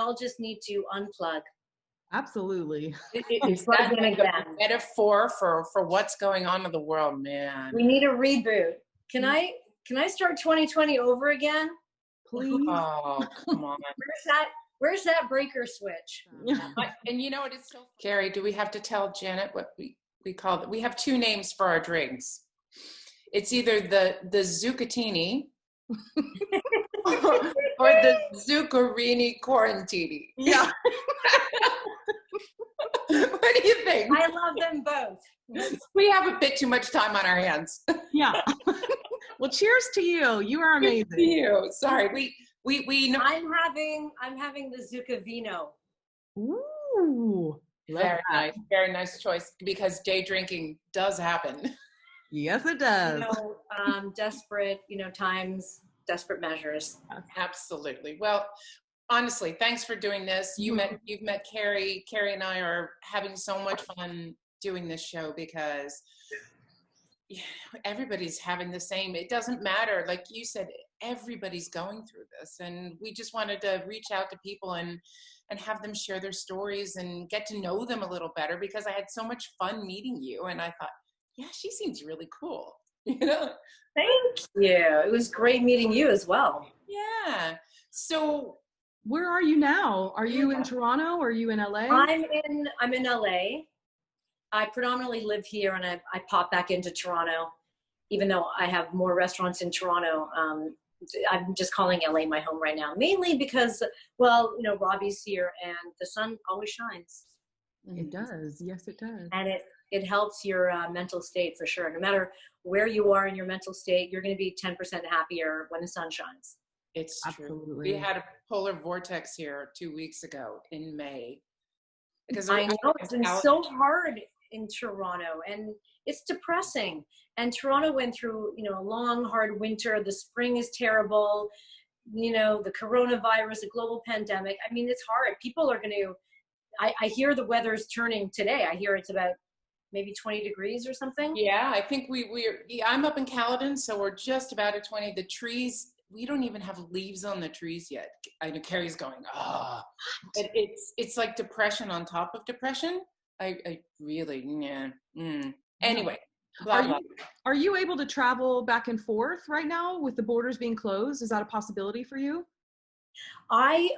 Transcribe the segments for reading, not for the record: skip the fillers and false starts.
all just need to unplug. Absolutely. Is that a metaphor for what's going on in the world, man? We need a reboot. Can I start 2020 over again? Please. Oh, come on. Where's that breaker switch? And you know what? It's so funny. Carrie, do we have to tell Janet what we call it? We have two names for our drinks. It's either the Zuccarini or the Zuccarini Quarantini. Yeah. What do you think? I love them both. We have a bit too much time on our hands. Yeah. Well, cheers to you. You are amazing. Cheers to you. Sorry, we know. I'm having the Zuccavino. Ooh. Very nice choice, because day drinking does happen. Yes, it does. Desperate, times, desperate measures. Absolutely. Well, honestly, thanks for doing this. You've met Carrie. Carrie and I are having so much fun doing this show because everybody's having the same. It doesn't matter. Like you said, everybody's going through this, and we just wanted to reach out to people and have them share their stories and get to know them a little better, because I had so much fun meeting you, and I thought, yeah, she seems really cool. Thank you. It was great meeting you as well. Yeah. So where are you now? Are you in Toronto? Or are you in LA? I'm in LA. I predominantly live here, and I pop back into Toronto, even though I have more restaurants in Toronto. I'm just calling LA my home right now, mainly because, Robbie's here and the sun always shines. It does. Yes, it does. And it helps your mental state for sure. No matter where you are in your mental state, you're going to be 10% happier when the sun shines. It's Absolutely. true. We had a polar vortex here 2 weeks ago in May. Because I know it's been so hard in Toronto, and it's depressing. And Toronto went through, a long, hard winter. The spring is terrible. The coronavirus, a global pandemic. I mean, it's hard. People are going to, I hear the weather's turning today. I hear it's about maybe 20 degrees or something. Yeah, I think I'm up in Caledon, so we're just about at 20. The trees, we don't even have leaves on the trees yet. I know Carrie's going, it's like depression on top of depression. I really, yeah. Anyway. Are you able to travel back and forth right now with the borders being closed? Is that a possibility for you? I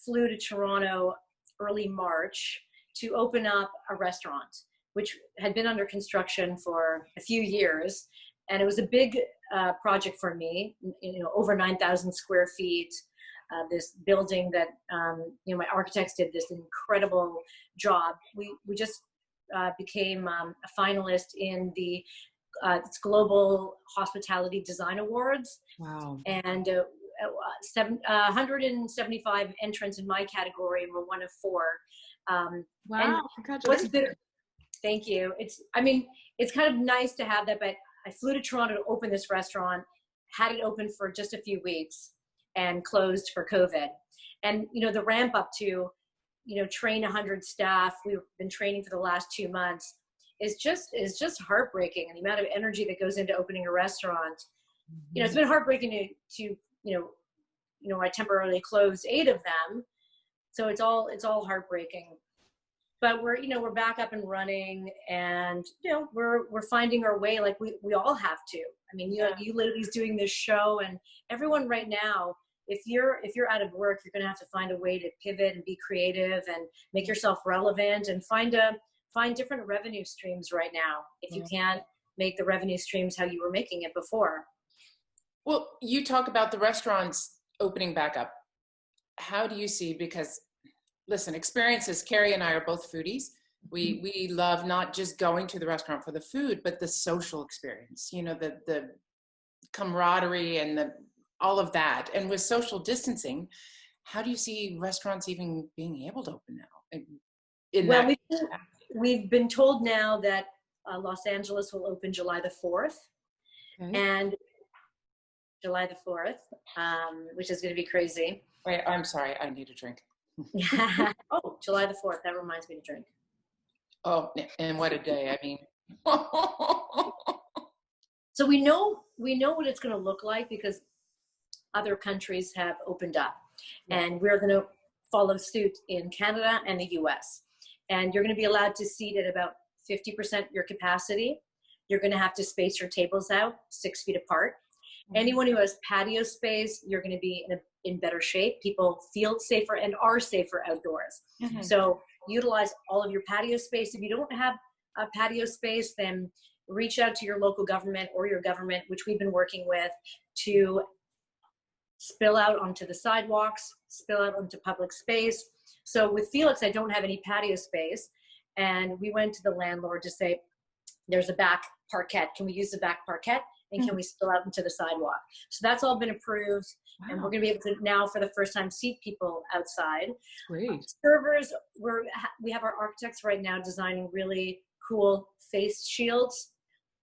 flew to Toronto early March to open up a restaurant, which had been under construction for a few years. And it was a big project for me, over 9,000 square feet, this building that, my architects did this incredible job. We just became a finalist in the Global Hospitality Design Awards. Wow. And 175 entrants in my category, and we're one of 4. Wow, congratulations. Thank you. It's kind of nice to have that, but I flew to Toronto to open this restaurant, had it open for just a few weeks and closed for COVID. And, the ramp up to, train 100 staff, we've been training for the last 2 months, is just heartbreaking. And the amount of energy that goes into opening a restaurant, it's been heartbreaking to I temporarily closed 8 of them. So it's all heartbreaking. But we're back up and running, and we're finding our way, like we all have to. I mean, you ladies doing this show, and everyone right now, if you're out of work, you're going to have to find a way to pivot and be creative and make yourself relevant and find different revenue streams right now. If you can't make the revenue streams how you were making it before. Well, you talk about the restaurants opening back up. How do you see, because listen, experiences, Carrie and I are both foodies. We love not just going to the restaurant for the food, but the social experience, the camaraderie and all of that. And with social distancing, how do you see restaurants even being able to open now? We've been told now that Los Angeles will open July the 4th. Okay. And July the 4th, which is going to be crazy. Wait, I'm sorry. I need a drink. Oh, July the 4th. That reminds me to drink. Oh, and what a day. I mean. So we know what it's going to look like because other countries have opened up, and we're going to follow suit in Canada and the US. And you're going to be allowed to seat at about 50% your capacity. You're going to have to space your tables out 6 feet apart. Anyone who has patio space, you're going to be in better shape. People feel safer and are safer outdoors. So utilize all of your patio space. If you don't have a patio space, then reach out to your local government or your government, which we've been working with, to spill out onto the sidewalks, spill out onto public space. So with Felix, I don't have any patio space. And we went to the landlord to say, there's a back parquet. Can we use the back parquet? And can we spill out into the sidewalk? So that's all been approved. Wow. And we're going to be able to now, for the first time, seat people outside. Great. Servers, we have our architects right now designing really cool face shields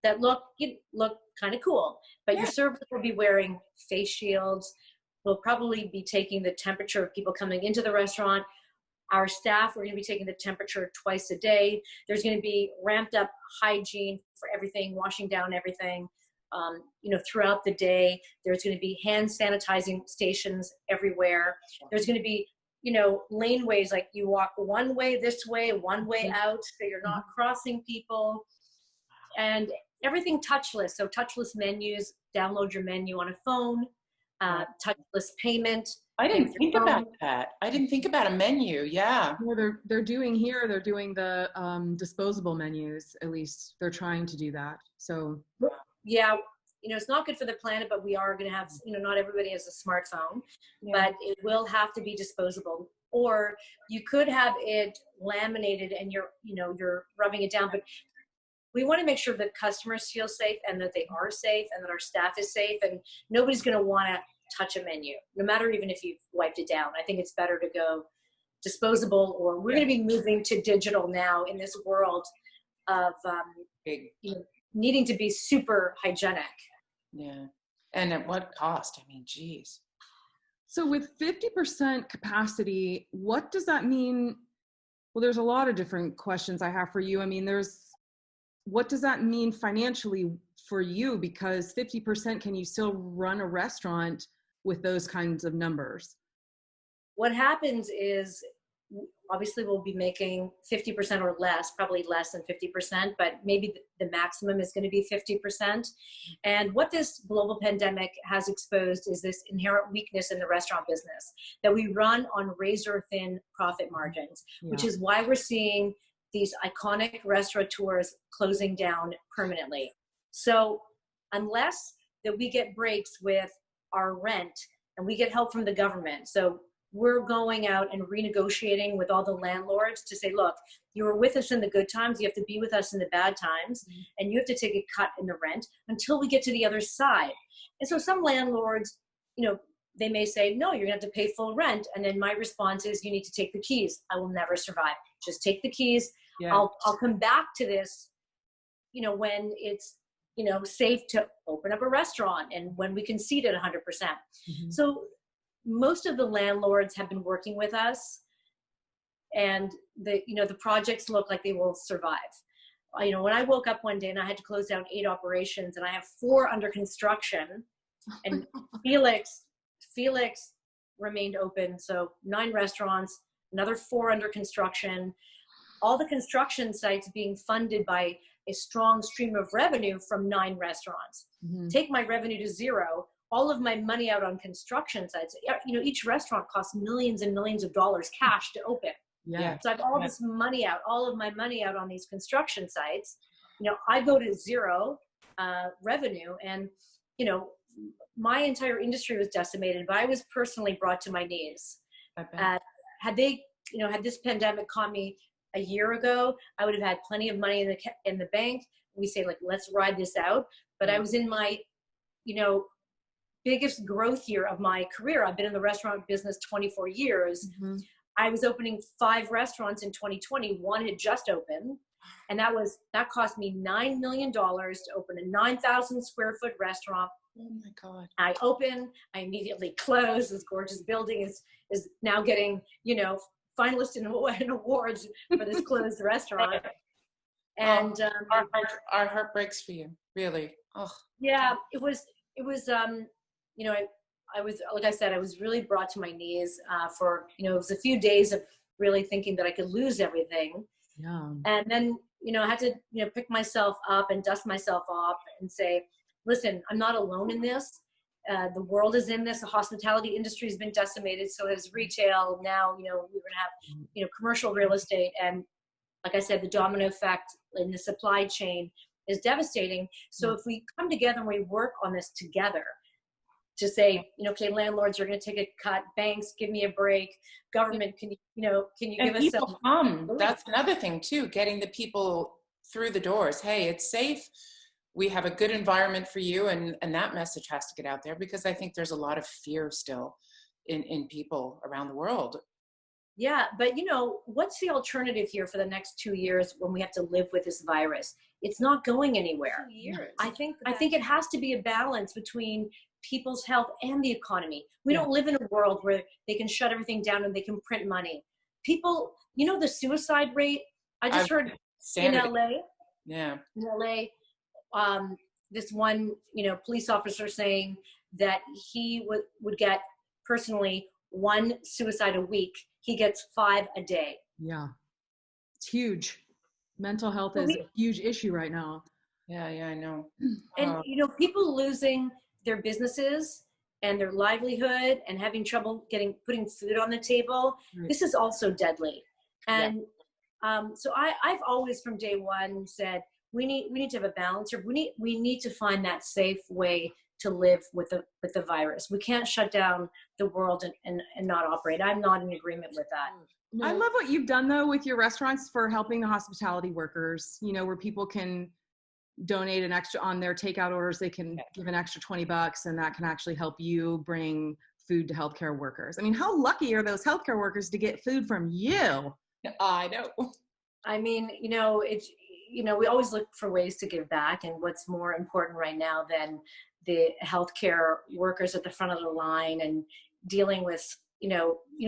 that look kind of cool. But your servers will be wearing face shields. We'll probably be taking the temperature of people coming into the restaurant. Our staff, we're going to be taking the temperature twice a day. There's going to be ramped up hygiene for everything, washing down everything. Throughout the day. There's going to be hand sanitizing stations everywhere. There's going to be, laneways, like you walk one way this way, one way out, so you're not crossing people. And everything touchless. So touchless menus, download your menu on a phone, touchless payment. I didn't think about that. I didn't think about a menu. Yeah. Well, they're doing the disposable menus. At least they're trying to do that. So yeah, it's not good for the planet, but we are going to have, not everybody has a smartphone, but it will have to be disposable. Or you could have it laminated and you're rubbing it down, but we want to make sure that customers feel safe and that they are safe and that our staff is safe, and nobody's going to want to touch a menu, no matter even if you've wiped it down. I think it's better to go disposable, or we're going to be moving to digital now in this world of needing to be super hygienic. Yeah. And at what cost? I mean, geez. So with 50% capacity, what does that mean? Well, there's a lot of different questions I have for you. I mean, what does that mean financially for you? Because 50%, can you still run a restaurant with those kinds of numbers? What happens is, obviously we'll be making 50% or less, probably less than 50%, but maybe the maximum is going to be 50%. And what this global pandemic has exposed is this inherent weakness in the restaurant business, that we run on razor thin profit margins, which is why we're seeing these iconic restaurateurs closing down permanently. So unless that we get breaks with our rent and we get help from the government, so we're going out and renegotiating with all the landlords to say, look, you were with us in the good times, you have to be with us in the bad times, and you have to take a cut in the rent until we get to the other side. And so some landlords, they may say, no, you're gonna have to pay full rent. And then my response is, you need to take the keys. I will never survive. Just take the keys. Yeah. I'll come back to this, when it's, safe to open up a restaurant and when we can seat at 100%. So most of the landlords have been working with us, and the projects look like they will survive. When I woke up one day and I had to close down 8 operations and I have 4 under construction, and Felix remained open. So 9 restaurants, another 4 under construction, all the construction sites being funded by a strong stream of revenue from 9 restaurants. Take my revenue to zero, all of my money out on construction sites. Each restaurant costs millions and millions of dollars cash to open. Yeah. So I have all this money out, all of my money out on these construction sites. I go to zero revenue, and my entire industry was decimated, but I was personally brought to my knees. Had this pandemic caught me a year ago, I would have had plenty of money in the bank. We say, let's ride this out. But I was in my, biggest growth year of my career. I've been in the restaurant business 24 years. I was opening 5 restaurants in 2020. 1 had just opened. And that cost me $9 million to open a 9,000 square foot restaurant. Oh my God. I open, I immediately close. This gorgeous building is now getting, finalist in awards for this closed restaurant. And our heart breaks for you, really. Oh yeah, it was I was, like I said, I was really brought to my knees for, it was a few days of really thinking that I could lose everything. Yeah. And then, I had to, pick myself up and dust myself off and say, listen, I'm not alone in this. The world is in this. The hospitality industry has been decimated. So has retail. Now, we're going to have, commercial real estate. And like I said, the domino effect in the supply chain is devastating. So if we come together and we work on this together to say, okay, landlords, you're going to take a cut. Banks, give me a break. Government, can you give us some? Come. That's another thing too, getting the people through the doors. Hey, it's safe. We have a good environment for you. And that message has to get out there, because I think there's a lot of fear still in people around the world. Yeah, but what's the alternative here for the next 2 years when we have to live with this virus? It's not going anywhere. 2 years. I think it has to be a balance between people's health and the economy. We don't live in a world where they can shut everything down and they can print money. People, the suicide rate, I just heard in LA. Yeah. In LA, this one, police officer saying that he would get personally 1 suicide a week. He gets 5 a day. Yeah. It's huge. Mental health is a huge issue right now. Yeah, I know. And, people losing their businesses and their livelihood and having trouble putting food on the table. Right. This is also deadly. And so I've always from day one said, we need to have a balance here. We need to find that safe way to live with the virus. We can't shut down the world and not operate. I'm not in agreement with that. No. I love what you've done though with your restaurants for helping the hospitality workers, where people can donate an extra on their takeout orders. They can give an extra $20 and that can actually help you bring food to healthcare workers. I mean, how lucky are those healthcare workers to get food from you? I know. I mean, it's, we always look for ways to give back, and what's more important right now than the healthcare workers at the front of the line and dealing with,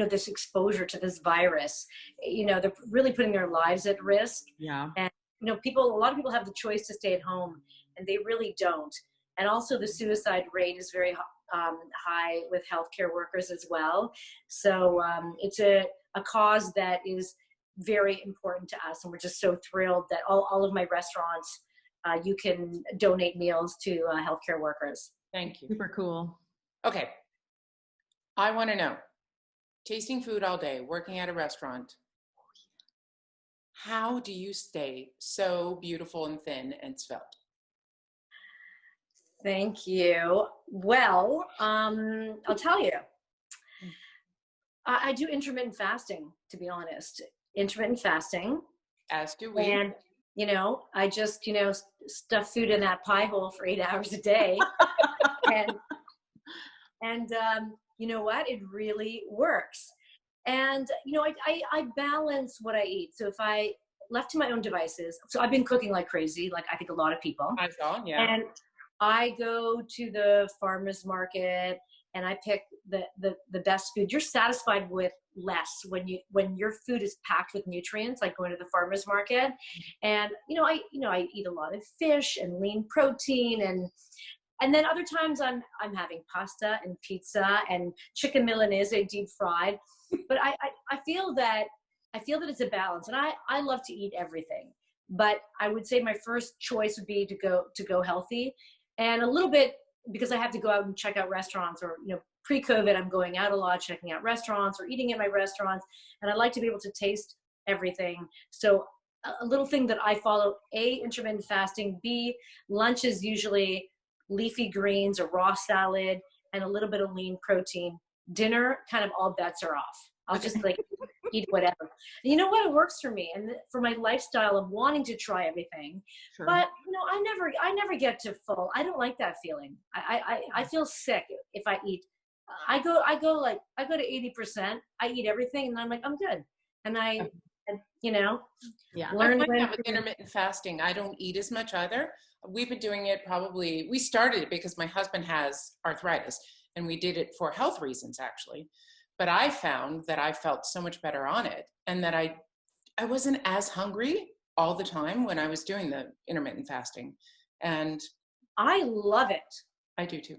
this exposure to this virus, they're really putting their lives at risk. Yeah. And, a lot of people have the choice to stay at home and they really don't. And also the suicide rate is very high with healthcare workers as well. So it's a cause that is very important to us. And we're just so thrilled that all of my restaurants, you can donate meals to healthcare workers. Thank you. Super cool. Okay. I want to know, tasting food all day, working at a restaurant, how do you stay so beautiful and thin and svelte? Thank you. Well, I'll tell you, I do intermittent fasting, to be honest. Intermittent fasting. As do we. And, I just, stuff food in that pie hole for 8 hours a day. and you know what? It really works. And, I balance what I eat. So if I left to my own devices, so I've been cooking like crazy, like I think a lot of people. I saw, yeah. And I go to the farmer's market and I pick the best food. You're satisfied with less when your food is packed with nutrients, like going to the farmer's market. And, I eat a lot of fish and lean protein and then other times I'm having pasta and pizza and chicken Milanese deep fried. But I feel that it's a balance, and I love to eat everything. But I would say my first choice would be to go healthy, and a little bit because I have to go out and check out restaurants, or pre-COVID I'm going out a lot, checking out restaurants or eating at my restaurants, and I like to be able to taste everything. So a little thing that I follow: A, intermittent fasting; B, lunch is usually leafy greens or raw salad and a little bit of lean protein. Dinner, kind of all bets are off. I'll just eat whatever. And you know what? It works for me and for my lifestyle of wanting to try everything. Sure. But I never get to full. I don't like that feeling. I feel sick if I eat. I go to 80%. I eat everything and I'm like, I'm good. And learn I find that with intermittent fasting. I don't eat as much either. We've been doing it we started it because my husband has arthritis and we did it for health reasons actually. But I found that I felt so much better on it and that I wasn't as hungry all the time when I was doing the intermittent fasting. And I love it. I do too.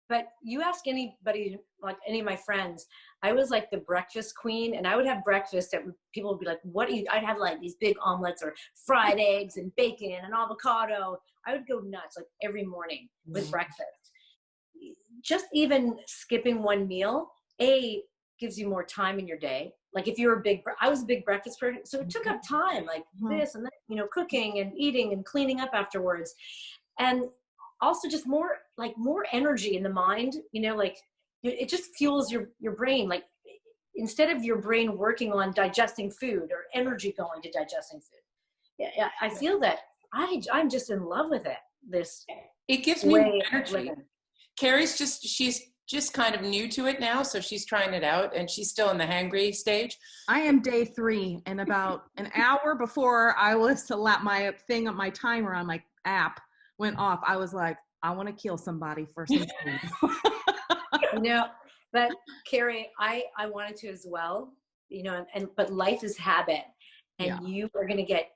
But you ask anybody, like any of my friends, I was like the breakfast queen, and I would have breakfast that people would be like, what do you, I'd have like these big omelets or fried eggs and bacon and avocado. I would go nuts like every morning with breakfast. Just even skipping one meal, gives you more time in your day. Like if you're I was a big breakfast person, so it took up time, like this and that, you know, cooking and eating and cleaning up afterwards. And also just more energy in the mind, you know, like it just fuels your brain. Like instead of your brain working on digesting food or energy going to digesting food. Yeah, I feel that I'm just in love with it. It gives me energy. Carrie's she's just kind of new to it now, so she's trying it out, and she's still in the hangry stage. I am day 3, and about an hour before I was to let my timer on my app went off, I was like, I want to kill somebody for some food. No, but Carrie, I wanted to as well, you know, but life is habit, and you are going to get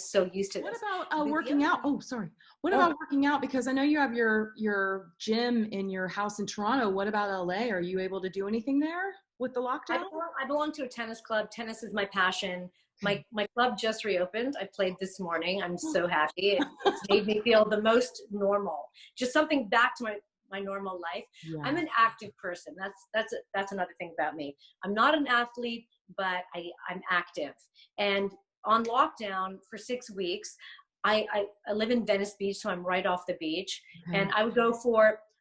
so used to this. What about working out? Oh, sorry. What about working out? Because I know you have your gym in your house in Toronto. What about LA? Are you able to do anything there with the lockdown? I belong to a tennis club. Tennis is my passion. My club just reopened. I played this morning. I'm so happy. It's made me feel the most normal. Just something back to my normal life. Yeah. I'm an active person. That's another thing about me. I'm not an athlete, but I'm active. And on lockdown for 6 weeks, I live in Venice Beach, so I'm right off the beach. And I would go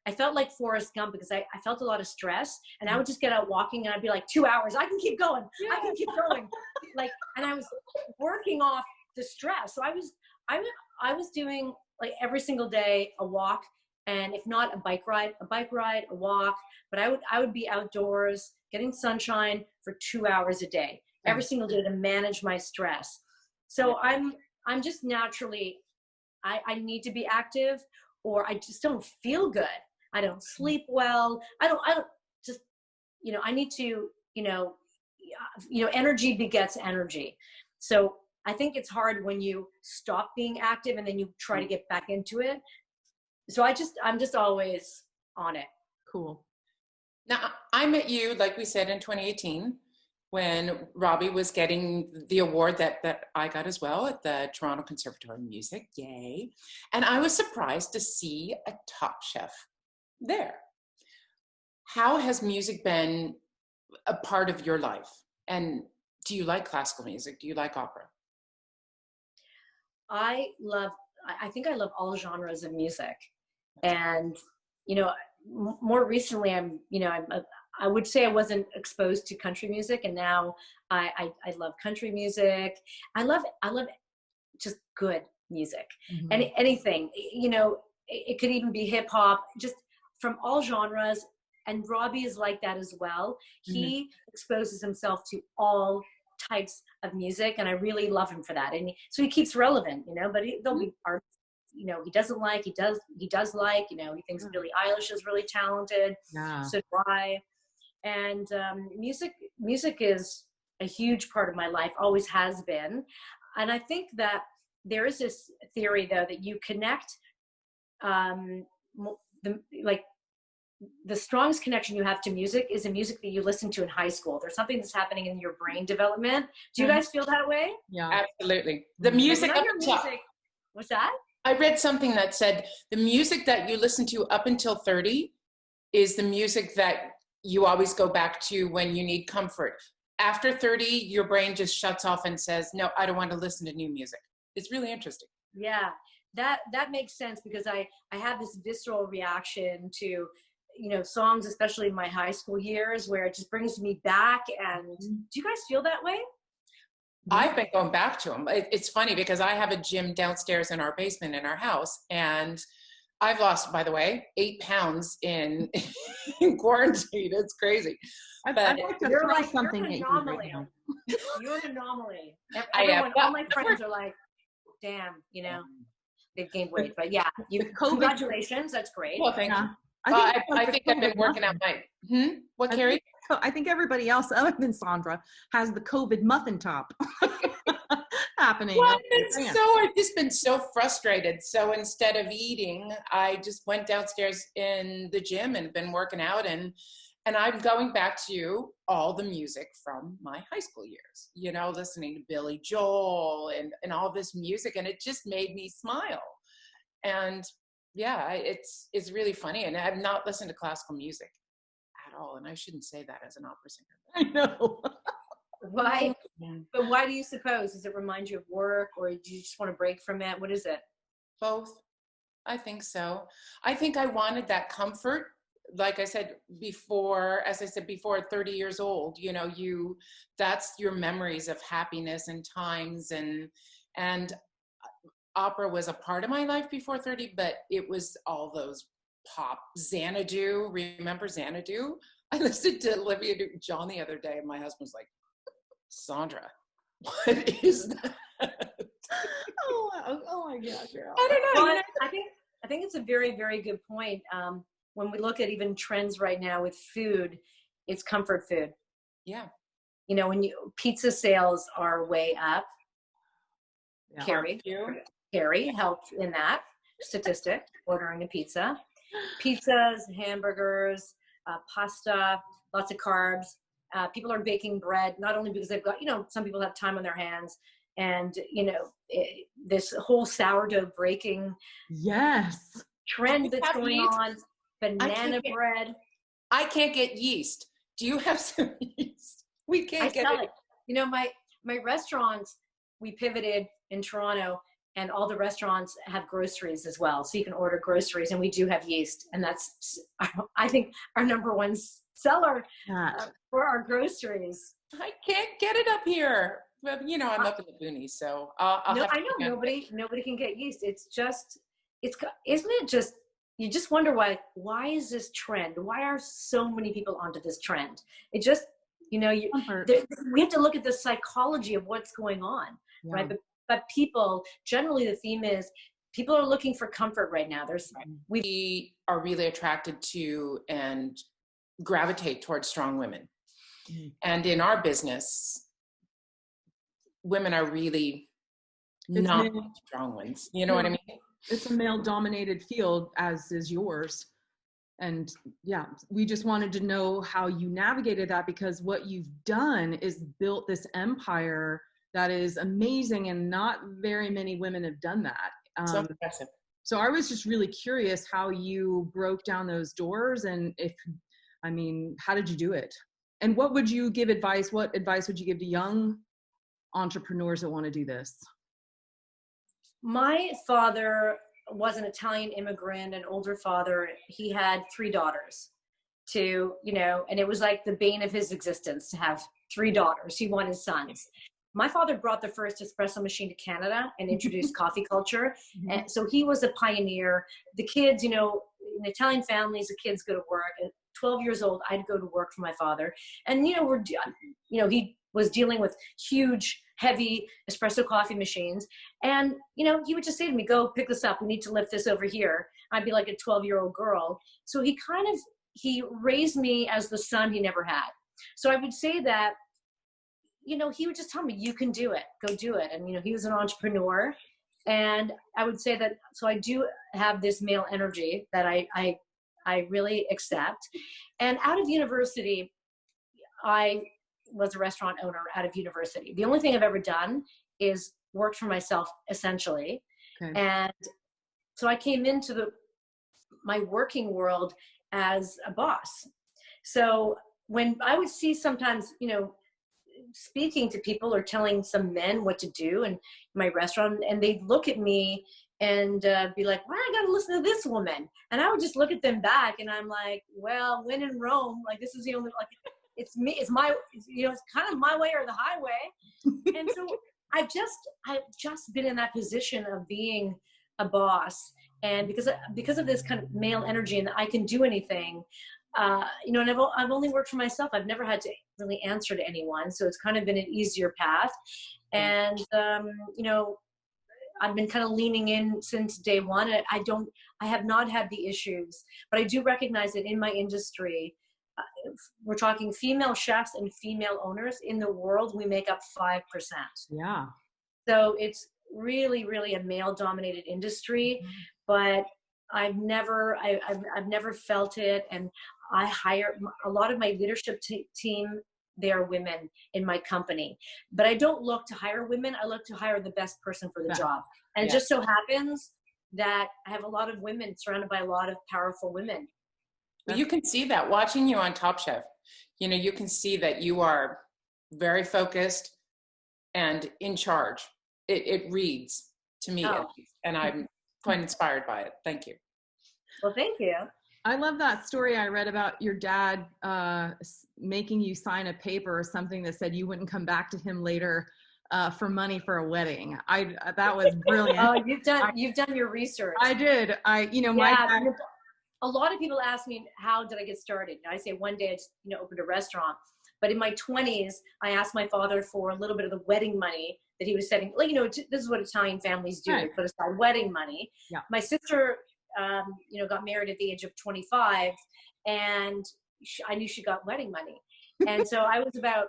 I felt like Forrest Gump because I felt a lot of stress, and I would just get out walking, and I'd be like, 2 hours, I can keep going. Yeah. I can keep going. And I was working off the stress. So I was doing like every single day a walk, and if not a bike ride, a walk, but I would be outdoors getting sunshine for 2 hours a day, every single day to manage my stress. So I'm just naturally, I need to be active, or I just don't feel good. I don't sleep well. I don't just, you know, I need to, you know, energy begets energy. So I think it's hard when you stop being active and then you try to get back into it. So I'm just always on it. Cool. Now, I met you, like we said, in 2018 when Robbie was getting the award that I got as well at the Toronto Conservatoire of Music. Yay. And I was surprised to see a Top Chef there. How has music been a part of your life? And do you like classical music? Do you like opera? I think I love all genres of music. And, you know, more recently, I would say I wasn't exposed to country music, and now I love country music. I love just good music. And anything, you know, it could even be hip hop, just from all genres. And Robbie is like that as well. He exposes himself to all types of music, and I really love him for that. And so he keeps relevant, you know, but there'll be artists, you know, he doesn't like, he does like, you know, he thinks Billie Eilish is really talented. Yeah. So do I. And music is a huge part of my life, always has been. And I think that there is this theory, though, that you connect, the strongest connection you have to music is the music that you listen to in high school. There's something that's happening in your brain development. Do you guys feel that way? Yeah, absolutely. The music up top. What's that? I read something that said the music that you listen to up until 30 is the music that you always go back to when you need comfort. After 30, your brain just shuts off and says, no, I don't want to listen to new music. It's really interesting. Yeah, that makes sense, because I have this visceral reaction to, you know, songs, especially in my high school years, where it just brings me back. And do you guys feel that way? I've been going back to them. It's funny because I have a gym downstairs in our basement in our house, and I've lost, by the way, 8 pounds in quarantine. It's crazy. But you're an anomaly. You're an anomaly. Everyone, all my friends are like, damn, you know, they've gained weight. But yeah, congratulations. That's great. Well, thank you. I think I've been working out what, Carrie? I think everybody else other than Sandra has the COVID muffin top happening? Well, I've just been so frustrated. So instead of eating, I just went downstairs in the gym and been working out, and I'm going back to all the music from my high school years, you know, listening to Billy Joel and all this music, and it just made me smile. And yeah, it's really funny. And I've not listened to classical music at all. And I shouldn't say that as an opera singer. I know. Why? But why do you suppose? Does it remind you of work, or do you just want to break from it? What is it? Both. I think so. I think I wanted that comfort. Like I said before, as I said before, 30 years old, you know, that's your memories of happiness and times, and opera was a part of my life before 30, but it was all those pop. Xanadu, remember Xanadu? I listened to Olivia Newton-John the other day, and my husband's like, Sandra, what is that? Oh my gosh, girl. I don't know. Well, I think it's a very, very good point. When we look at even trends right now with food, it's comfort food. Yeah. You know, pizza sales are way up. Yeah. Carrie helped in that statistic, ordering a pizza. Pizzas, hamburgers, pasta, lots of carbs. People are baking bread, not only because they've got, you know, some people have time on their hands, and, you know, this whole sourdough breaking trend that's going on, banana bread. I can't get yeast. Do you have some yeast? We can't get it. You know, my restaurants, we pivoted in Toronto, and all the restaurants have groceries as well. So you can order groceries, and we do have yeast. And that's, I think, our number one seller for our groceries. I can't get it up here. But, you know, I'm up in the boonies, so I know nobody can get yeast. It's just, isn't it just, you just wonder why is this trend? Why are so many people onto this trend? It just, you know, we have to look at the psychology of what's going on, right? But people, generally the theme is people are looking for comfort right now. We are really attracted to and gravitate towards strong women. Mm. And in our business, women are really not strong ones. You know what I mean? It's a male-dominated field, as is yours. And yeah, we just wanted to know how you navigated that, because what you've done is built this empire that is amazing, and not very many women have done that. So impressive. So I was just really curious how you broke down those doors, and how did you do it? And what would you give advice? What advice would you give to young entrepreneurs that want to do this? My father was an Italian immigrant, an older father. He had 3 daughters and it was like the bane of his existence to have 3 daughters. He wanted sons. My father brought the first espresso machine to Canada and introduced coffee culture. And so he was a pioneer. The kids, you know, in Italian families, the kids go to work. At 12 years old, I'd go to work for my father. And, he was dealing with huge, heavy espresso coffee machines. And, he would just say to me, go pick this up. We need to lift this over here. I'd be like a 12-year-old girl. So he raised me as the son he never had. So I would say that, he would just tell me, you can do it, go do it. And, he was an entrepreneur. And I would say that, so I do have this male energy that I really accept. And out of university, I was a restaurant owner out of university. The only thing I've ever done is worked for myself, essentially. Okay. And so I came into my working world as a boss. So when I would see sometimes, speaking to people or telling some men what to do in my restaurant, and they'd look at me and be like, why I gotta listen to this woman? And I would just look at them back, and I'm like, well, when in Rome, like, this is the only, like, it's me, it's my, it's kind of my way or the highway. And so I've just been in that position of being a boss. And because of this kind of male energy, and I can do anything, and I've only worked for myself. I've never had to really answer to anyone. So it's kind of been an easier path. And, I've been kind of leaning in since day one. I have not had the issues, but I do recognize that in my industry, we're talking female chefs and female owners in the world, we make up 5%. Yeah. So it's really, really a male dominated industry, but I've never felt it. And I hire a lot of my leadership team. They are women in my company, but I don't look to hire women. I look to hire the best person for the job. And it just so happens that I have a lot of women, surrounded by a lot of powerful women. Well, you can see that watching you on Top Chef. You know, you can see that you are very focused and in charge. It reads to me, at least, and I'm quite inspired by it. Thank you. Well, thank you. I love that story I read about your dad making you sign a paper or something that said you wouldn't come back to him later for money for a wedding. That was brilliant. Oh, you've done your research. I did. My dad. A lot of people ask me, how did I get started? I say one day I just opened a restaurant. But in my 20s, I asked my father for a little bit of the wedding money that he was setting. Like, this is what Italian families do. Right. They put aside wedding money. Yeah. My sister, got married at the age of 25, and I knew she got wedding money. And so I was about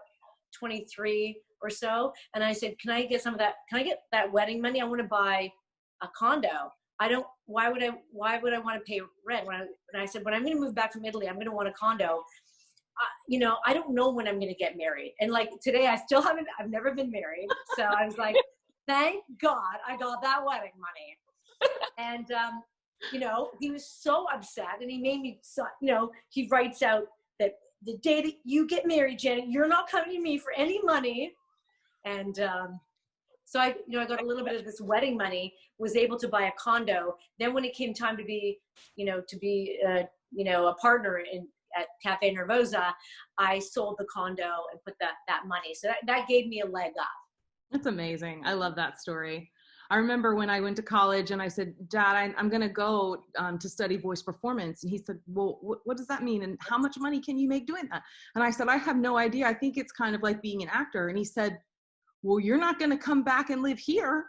23 or so. And I said, can I get some of that? Can I get that wedding money? I want to buy a condo. Why would I want to pay rent? And I said, when I'm going to move back from Italy, I'm going to want a condo. I don't know when I'm going to get married. And like today, I've never been married. So I was like, thank God I got that wedding money. And, he was so upset, and he made me, he writes out that the day that you get married, Janet, you're not coming to me for any money. And, so I got a little bit of this wedding money, was able to buy a condo. Then when it came time to be, a partner at Cafe Nervosa, I sold the condo and put that money. So that gave me a leg up. That's amazing. I love that story. I remember when I went to college and I said, Dad, I'm going to go to study voice performance. And he said, well, what does that mean? And how much money can you make doing that? And I said, I have no idea. I think it's kind of like being an actor. And he said, well, you're not going to come back and live here.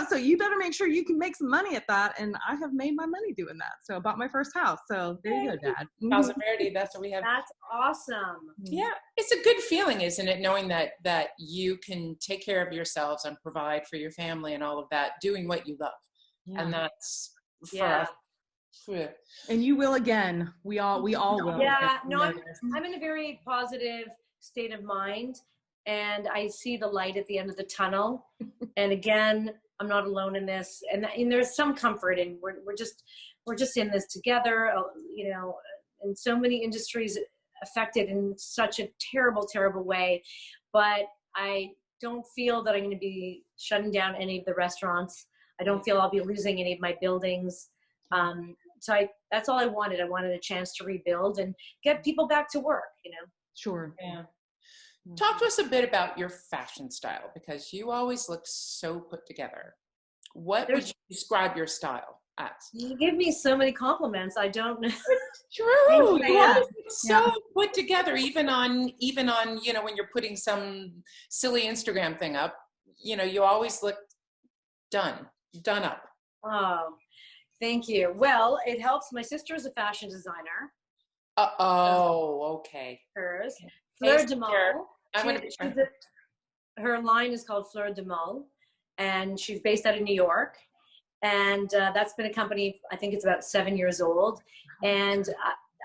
So you better make sure you can make some money at that. And I have made my money doing that. So I bought my first house. So there you go, Dad. House of Verity, that's what we have. That's awesome. Yeah. It's a good feeling, isn't it? Knowing that you can take care of yourselves and provide for your family and all of that, doing what you love. Yeah. And that's for us. And you will again. We all will. Yeah. No, I'm in a very positive state of mind, and I see the light at the end of the tunnel. And again, I'm not alone in this, and there's some comfort, and we're just in this together, and so many industries affected in such a terrible, terrible way. But I don't feel that I'm going to be shutting down any of the restaurants. I don't feel I'll be losing any of my buildings. So that's all I wanted. I wanted a chance to rebuild and get people back to work, Sure. Yeah. Talk to us a bit about your fashion style, because you always look so put together. What would you describe your style as? You give me so many compliments. I don't know. True. You always look so put together, even on when you're putting some silly Instagram thing up, you always look done up. Oh, thank you. Well, it helps. My sister is a fashion designer. Okay. Hers. Fleur Damone. Her line is called Fleur Damone, and she's based out of New York. And that's been a company, I think it's about 7 years old. And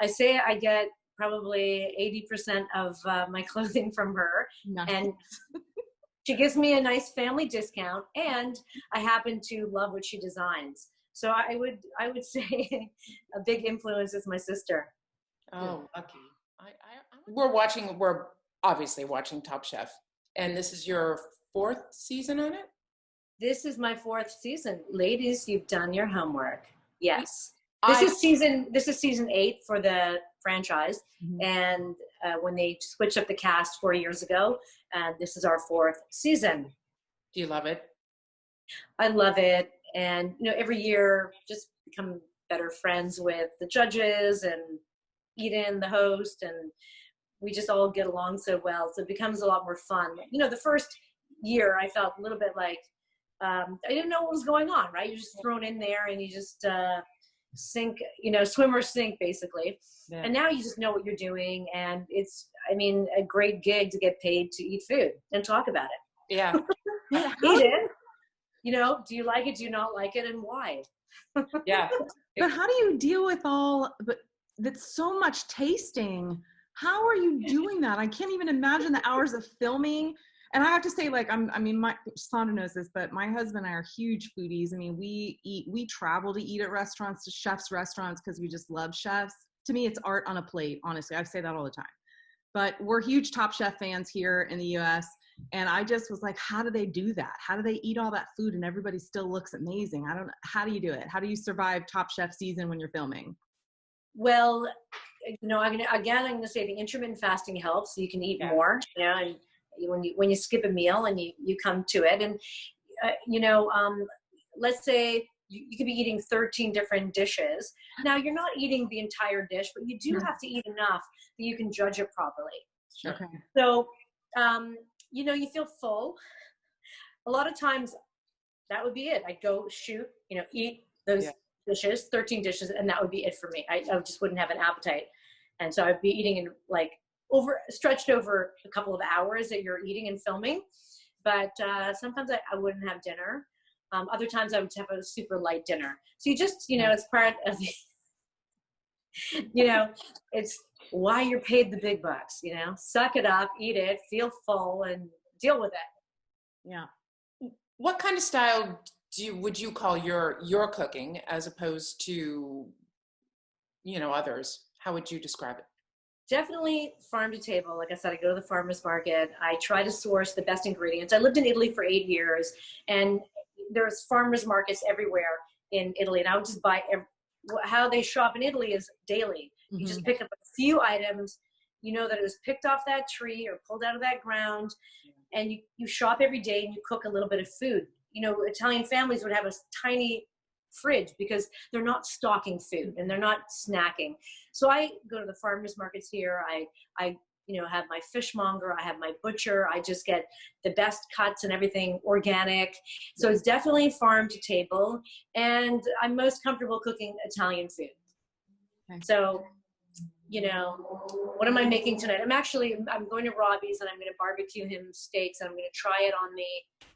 I say I get probably 80% of my clothing from her. Nice. And she gives me a nice family discount, and I happen to love what she designs. So I would say a big influence is my sister. Oh, lucky. We're obviously watching Top Chef, and this is your 4th season on it? This is my 4th season. Ladies, you've done your homework. Yes. This is season 8 for the franchise. Mm-hmm. And when they switched up the cast 4 years ago, this is our 4th season. Do you love it? I love it. And, every year just become better friends with the judges and Eden, the host, and we just all get along so well. So it becomes a lot more fun. The first year I felt a little bit like, I didn't know what was going on, right? You're just thrown in there and you just sink, swim or sink basically. Yeah. And now you just know what you're doing. And it's, a great gig to get paid to eat food and talk about it. Yeah. Eat it. You know, do you like it? Do you not like it? And why? Yeah. But how do you deal with but that's so much tasting? How are you doing that? I can't even imagine the hours of filming. And I have to say, like, my Sandra knows this, but my husband and I are huge foodies. I mean, we travel to eat at restaurants, to chefs' restaurants, because we just love chefs. To me, it's art on a plate, honestly. I say that all the time. But we're huge Top Chef fans here in the US. And I just was like, how do they do that? How do they eat all that food and everybody still looks amazing? How do you do it? How do you survive Top Chef season when you're filming? Well, you know, I'm gonna say the intermittent fasting helps, so you can eat more, you know, and when you skip a meal and you come to it, and you know, let's say you could be eating 13 different dishes. Now you're not eating the entire dish, but you do have to eat enough that you can judge it properly. Sure. Okay. So, you know, you feel full. A lot of times that would be it. I'd go shoot, you know, eat those dishes, 13 dishes, and that would be it for me. I just wouldn't have an appetite. And so I'd be eating in like stretched over a couple of hours that you're eating and filming. But sometimes I wouldn't have dinner. Other times I would have a super light dinner. So you just, you know, it's part of, you know, it's why you're paid the big bucks, you know, suck it up, eat it, feel full, and deal with it. Yeah. What kind of style would you call your cooking as opposed to, you know, others? How would you describe it? Definitely farm to table. Like I said, I go to the farmer's market. I try to source the best ingredients. I lived in Italy for 8 years, and there's farmers markets everywhere in Italy. And I would just buy how they shop in Italy is daily. You just pick up a few items. You know that it was picked off that tree or pulled out of that ground, and you shop every day and you cook a little bit of food. You know, Italian families would have a tiny fridge because they're not stocking food and they're not snacking. So I go to the farmers markets here. I you know, have my fishmonger, I have my butcher. I just get the best cuts and everything organic. So it's definitely farm to table, and I'm most comfortable cooking Italian food. Okay. So, you know, what am I making tonight? I'm going to Robbie's and I'm going to barbecue him steaks, and I'm going to try it on the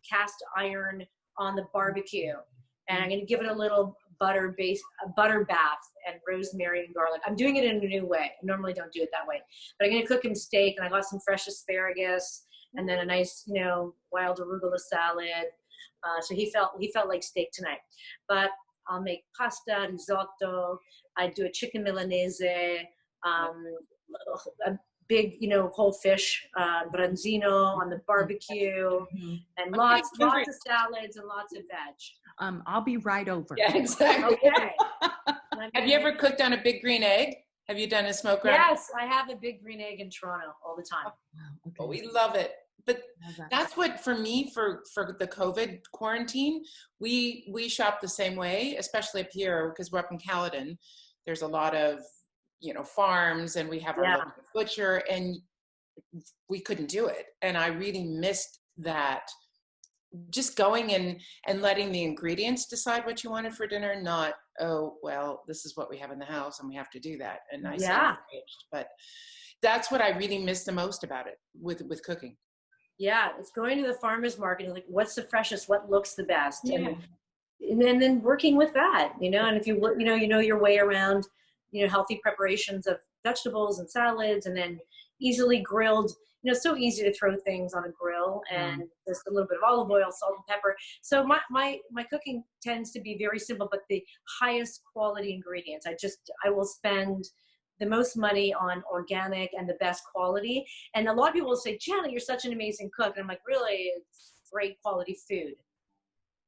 cast iron on the barbecue. And I'm going to give it a little butter bath and rosemary and garlic. I'm doing it in a new way. I normally don't do it that way, but I'm going to cook him steak, and I got some fresh asparagus and then a nice, you know, wild arugula salad. So he felt like steak tonight, but I'll make pasta, risotto. I do a chicken Milanese, a big, you know, whole fish, branzino on the barbecue, and lots of salads and lots of veg. I'll be right over. Yeah, exactly. Okay. Have you ever cooked on a big green egg? Have you done a smoke wrap? Yes, I have a big green egg in Toronto all the time. Okay. Oh, we love it. But that's what, for me, for the COVID quarantine, we shop the same way, especially up here because we're up in Caledon. There's a lot of, you know, farms, and we have our local butcher, and we couldn't do it. And I really missed that, just going and letting the ingredients decide what you wanted for dinner, not, oh, well, this is what we have in the house and we have to do that. And but that's what I really miss the most about it with cooking. Yeah, it's going to the farmer's market and like, what's the freshest, what looks the best, Yeah. and then working with that, you know. And if you you know your way around, you know, healthy preparations of vegetables and salads, and then easily grilled. You know, it's so easy to throw things on a grill, and just a little bit of olive oil, salt and pepper. So my cooking tends to be very simple, but the highest quality ingredients. I will spend the most money on organic and the best quality. And a lot of people will say, Janet, you're such an amazing cook. And I'm like, really? It's great quality food.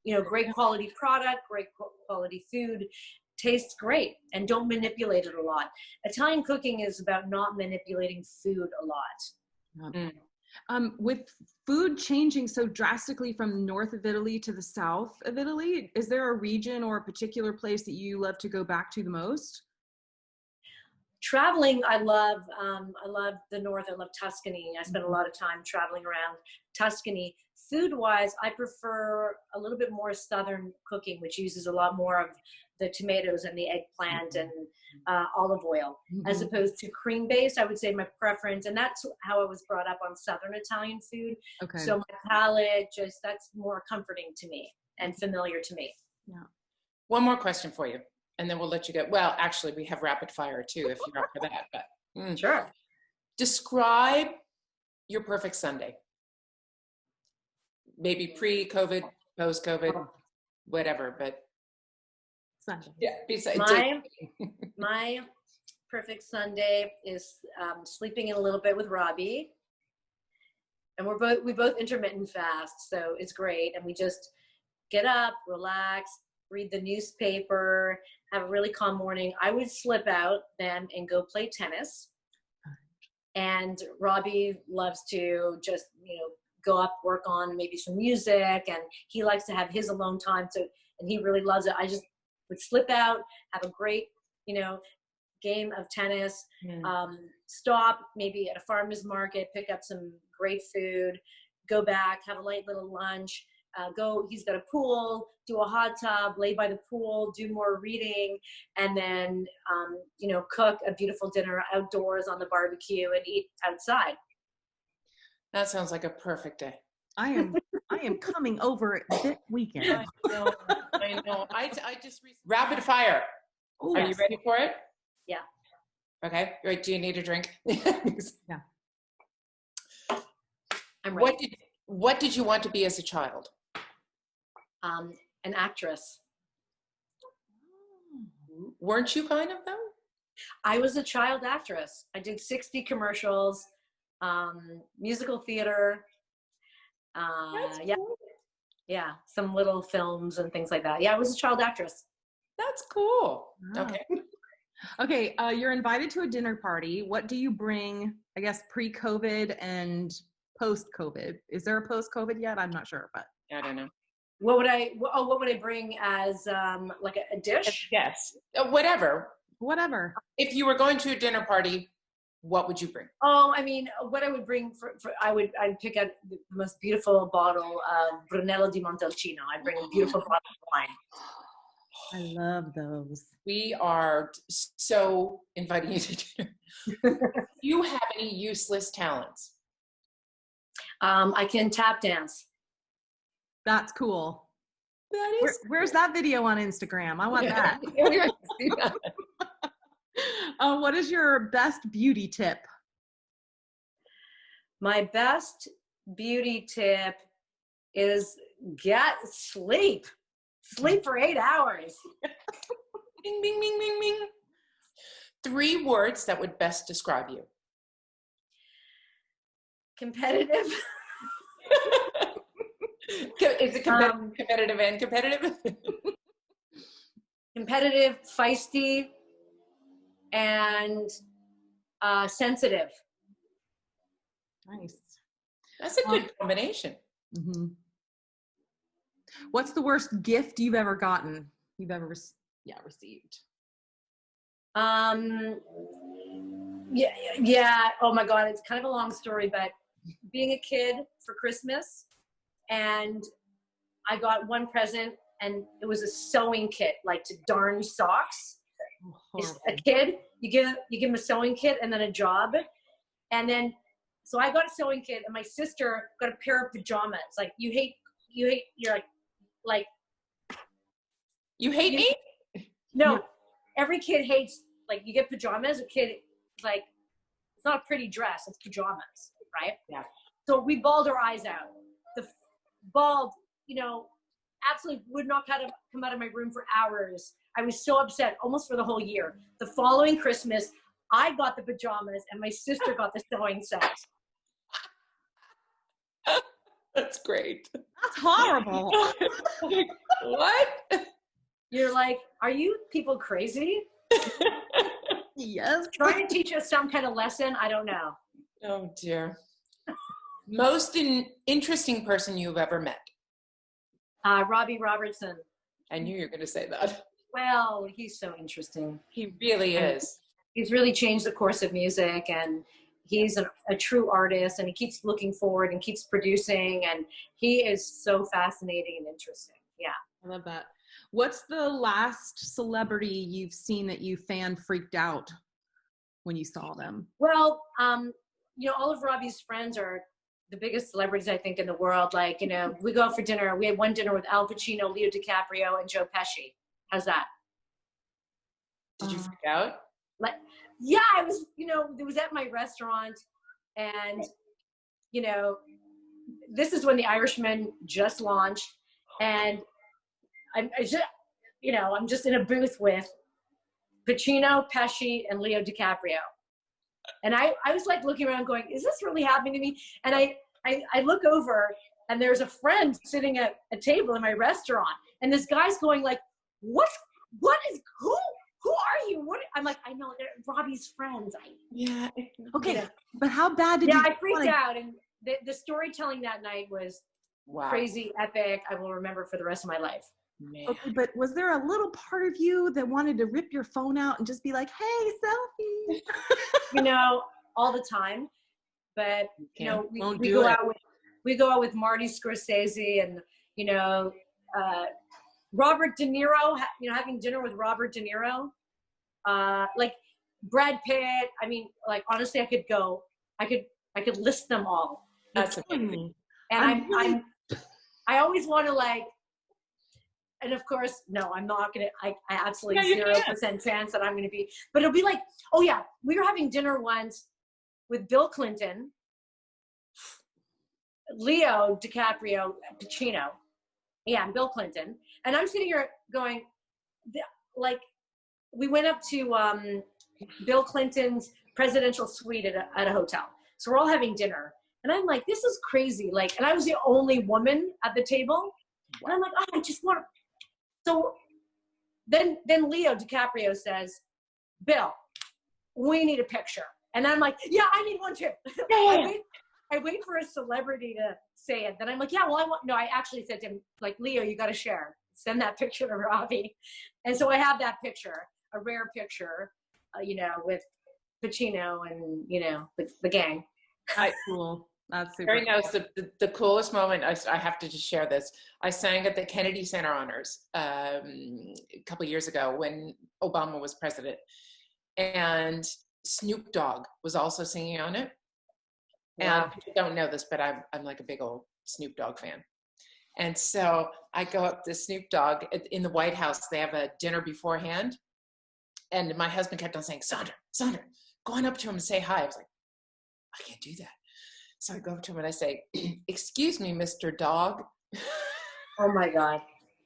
You know, great quality product, great quality food, tastes great, and don't manipulate it a lot. Italian cooking is about not manipulating food a lot. With food changing so drastically from north of Italy to the south of Italy, is there a region or a particular place that you love to go back to the most? Traveling, I love the north. I love Tuscany. I spend a lot of time traveling around Tuscany. Food-wise, I prefer a little bit more southern cooking, which uses a lot more of the tomatoes and the eggplant and olive oil, as Mhm. opposed to cream based. I would say my preference, and that's how I was brought up on Southern Italian food. Okay. So my palate, that's more comforting to me and familiar to me. Yeah. One more question for you, and then we'll let you go. Well, actually, we have rapid fire too, if you're up for that. But Sure. describe your perfect Sunday. Maybe pre-COVID, post-COVID, whatever. But Sunday. yeah, besides My perfect Sunday is sleeping in a little bit with Robbie, and we both intermittent fast, so it's great. And we just get up, relax, read the newspaper, have a really calm morning. I would slip out then and go play tennis. And Robbie loves to just, go up, work on maybe some music, and he likes to have his alone time. So, and he really loves it. I just would slip out, have a great, game of tennis, stop maybe at a farmer's market, pick up some great food, go back, have a light little lunch, he's got a pool, do a hot tub, lay by the pool, do more reading, and then, cook a beautiful dinner outdoors on the barbecue and eat outside. that sounds like a perfect day. I am coming over this weekend. I know. I just rapid fire. Ooh, Are you ready for it? Yeah. Okay. Wait, do you need a drink? Yeah. I'm ready. What did you want to be as a child? An actress. Weren't you kind of though? I was a child actress. I did 60 commercials, musical theater. Cool. Yeah, some little films and things like that. Yeah, I was a child actress. That's cool. Wow. Okay. Okay, you're invited to a dinner party. What do you bring, I guess, pre-COVID and post-COVID? Is there a post-COVID yet? I'm not sure, but. I don't know. What would I bring as like a dish? Yes. Whatever. If you were going to a dinner party, what would you bring? Oh, I mean, what I would bring I'd pick out the most beautiful bottle of Brunello di Montalcino. I'd bring a beautiful bottle of wine. I love those. We are so inviting you to dinner. Do you have any useless talents? I can tap dance. That's cool. That is. Where's that video on Instagram? I want that. What is your best beauty tip? My best beauty tip is get sleep. Sleep for 8 hours. Bing, bing, bing, bing, bing. 3 words that would best describe you. Competitive. Is it competitive and competitive? Competitive, feisty, and sensitive. Nice. That's a good combination. Mm-hmm. What's the worst gift you've ever gotten? Received. Yeah. Oh my God, it's kind of a long story, but being a kid for Christmas, and I got one present, and it was a sewing kit, like to darn socks. A kid, you give him a sewing kit and then a job, and then so I got a sewing kit, and my sister got a pair of pajamas. Like you hate. You're like. You hate me? No, every kid hates, like, you get pajamas, a kid, like, it's not a pretty dress, it's pajamas, right? Yeah. So we bawled our eyes out. The bald, absolutely would not come out of my room for hours. I was so upset, almost for the whole year. The following Christmas, I got the pajamas, and my sister got the sewing set. That's great. That's horrible. What? You're like, are you people crazy? Yes. Trying to teach us some kind of lesson? I don't know. Oh, dear. Most interesting person you've ever met? Robbie Robertson. I knew you were going to say that. Well, he's so interesting. He really is. He's really changed the course of music, and he's a true artist, and he keeps looking forward and keeps producing, and he is so fascinating and interesting. Yeah. I love that. What's the last celebrity you've seen that you fan freaked out when you saw them? Well, all of Robbie's friends are the biggest celebrities, I think, in the world. Like, we go out for dinner. We had one dinner with Al Pacino, Leo DiCaprio, and Joe Pesci. How's that? Did you freak out? Like, yeah, I was, it was at my restaurant, and, this is when The Irishman just launched, and I'm just in a booth with Pacino, Pesci, and Leo DiCaprio. And I was like looking around going, is this really happening to me? And I look over, and there's a friend sitting at a table in my restaurant, and this guy's going like, who are you? I'm like, I know, they're Robbie's friends. Yeah. Okay, but how bad did you? Yeah, I freaked out, and the storytelling that night was Wow. crazy, epic. I will remember for the rest of my life. Man. Okay, but was there a little part of you that wanted to rip your phone out and just be like, hey, selfie? All the time. But, we go out with Marty Scorsese and, Robert De Niro, having dinner with Robert De Niro, like Brad Pitt. I mean, like, honestly, I could list them all. That's amazing. And I always want to, like, and of course, no, I'm not going to, I absolutely 0% chance that I'm going to be, but it'll be like, oh yeah, we were having dinner once with Bill Clinton, Leo DiCaprio, Pacino, and Bill Clinton. And I'm sitting here going, like, we went up to Bill Clinton's presidential suite at a hotel. So we're all having dinner. And I'm like, this is crazy. Like, and I was the only woman at the table. And I'm like, oh, I just want to. So then Leo DiCaprio says, Bill, we need a picture. And I'm like, yeah, I need one too. Yeah. I wait for a celebrity to say it. Then I'm like, yeah, well, I actually said to him, like, Leo, you got to share. Send that picture to Robbie. And so I have that picture, a rare picture, with Pacino and, the gang. That's cool. That's super. Very nice. The coolest moment, I have to just share this. I sang at the Kennedy Center Honors a couple of years ago when Obama was president. And Snoop Dogg was also singing on it. Wow. And people don't know this, but I'm like a big old Snoop Dogg fan. And so I go up to Snoop Dogg in the White House. They have a dinner beforehand. And my husband kept on saying, Sandra, go on up to him and say hi. I was like, I can't do that. So I go up to him and I say, excuse me, Mr. Dog. Oh my God.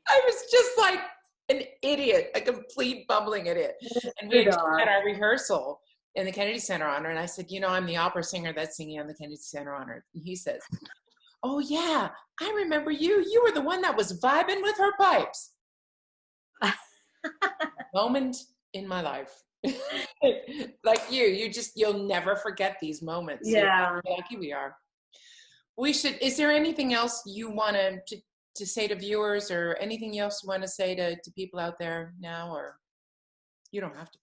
I was just like an idiot, a complete bumbling idiot. And we had our rehearsal in the Kennedy Center Honor. And I said, I'm the opera singer that's singing on the Kennedy Center Honor. And he says, oh yeah, I remember you. You were the one that was vibing with her pipes. Moment in my life. Like you'll never forget these moments. Yeah. How lucky we are. Is there anything else you want to say to viewers, or anything else you want to say to people out there now, or you don't have to?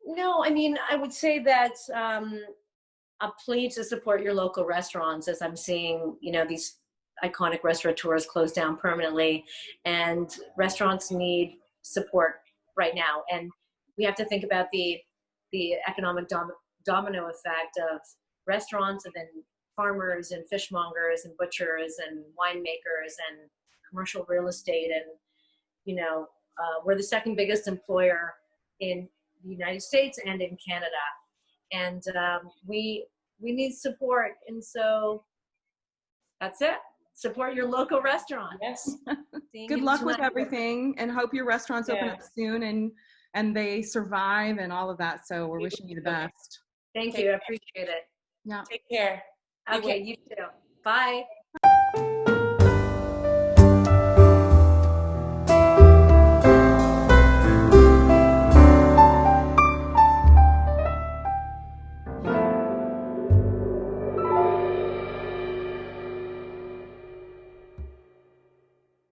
No, I mean, I would say that a plea to support your local restaurants, as I'm seeing, these iconic restaurateurs close down permanently, and restaurants need support right now. And we have to think about the economic domino effect of restaurants, and then farmers and fishmongers and butchers and winemakers and commercial real estate. And, we're the second biggest employer in the United States and in Canada. And we need support. And so that's it. Support your local restaurant. Yes. Good luck with everything, and hope your restaurants open up soon and they survive and all of that. So we're wishing you the best. Thank you. I appreciate it. Yeah. Take care. Okay, you too. Bye.